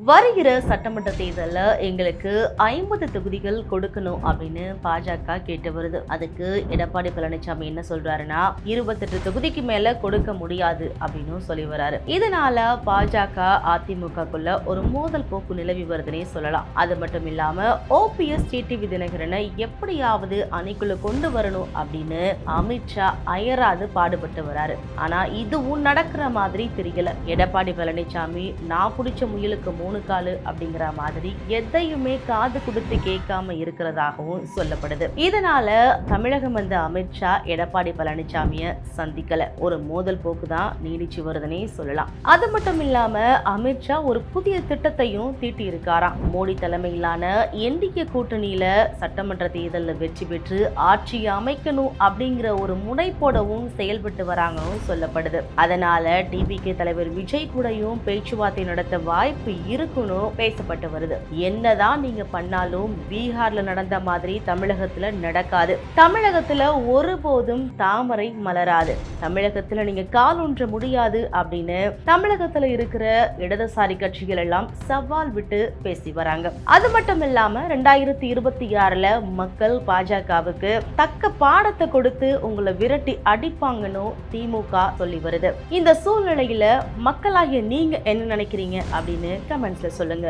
வருகிற சட்டமன்ற தேர்தல்ல எங்களுக்கு 50 தொகுதிகள் கொடுக்கணும் அப்படின்னு பாஜக கேட்டு வருது. அதுக்கு எடப்பாடி பழனிசாமி என்ன சொல்றாருன்னா 28 தொகுதிக்கு மேல கொடுக்க முடியாது அப்படின்னு சொல்லி வராரு. இதனால பாஜக அதிமுகக்குள்ள ஒரு மோதல் போக்கு நிலவி வருதுன்னே சொல்லலாம். அது மட்டும் இல்லாம ஓபிஎஸ் டிடிவி தினகரனை எப்படியாவது அணிக்குள்ள கொண்டு வரணும் அப்படின்னு அமித்ஷா அயராது பாடுபட்டு வராரு. ஆனா இதுவும் நடக்கிற மாதிரி தெரியல. எடப்பாடி பழனிசாமி நான் பிடிச்ச முயலுக்கு 3 காலு அப்படிங்கிற மாதிரி எதையுமே காது கொடுத்து கேட்காம இருக்கிறதாகவும் சொல்லப்படுது. இதனால தமிழகம் வந்த அமித்ஷா எடப்பாடி பழனிசாமிய சந்திக்கல. ஒரு மோதல் போக்கு தான் நீடிச்சு வருதுன்னே சொல்லலாம். அது மட்டும் இல்லாம அமித்ஷா ஒரு புதிய திட்டத்தையும் தீட்டி இருக்காராம். மோடி தலைமையிலான என்டிஏ கூட்டணியில சட்டமன்ற தேர்தலில் வெற்றி பெற்று ஆட்சி அமைக்கணும் அப்படிங்கிற ஒரு முனைப்போடவும் செயல்பட்டு வராங்கன்னு சொல்லப்படுது. அதனால டிவிகே தலைவர் விஜய் கூடயும் பேச்சுவார்த்தை நடத்த வாய்ப்பு இருக்கணும் பேசப்பட்டு வருது. என்னதான் நீங்க பண்ணாலும் பீகார்ல நடந்த மாதிரி தமிழகத்துல நடக்காது. தமிழகத்துல ஒருபோதும் தாமரை மலராது. தமிழகத்துல நீங்க கால் ஊன்ற முடியாது அப்படின்னு தமிழகத்துல இருக்கிற இடதுசாரி கட்சிகள் எல்லாம் சவால் விட்டு பேசி வராங்க. அது மட்டும் இல்லாம 2026ல மக்கள் பாஜகவுக்கு தக்க பாடத்தை கொடுத்து உங்களை விரட்டி அடிப்பாங்கன்னு திமுக சொல்லி வருது. இந்த சூழ்நிலையில மக்களாகிய நீங்க என்ன நினைக்கிறீங்க அப்படின்னு கமெண்ட்ஸ்ல சொல்லுங்க.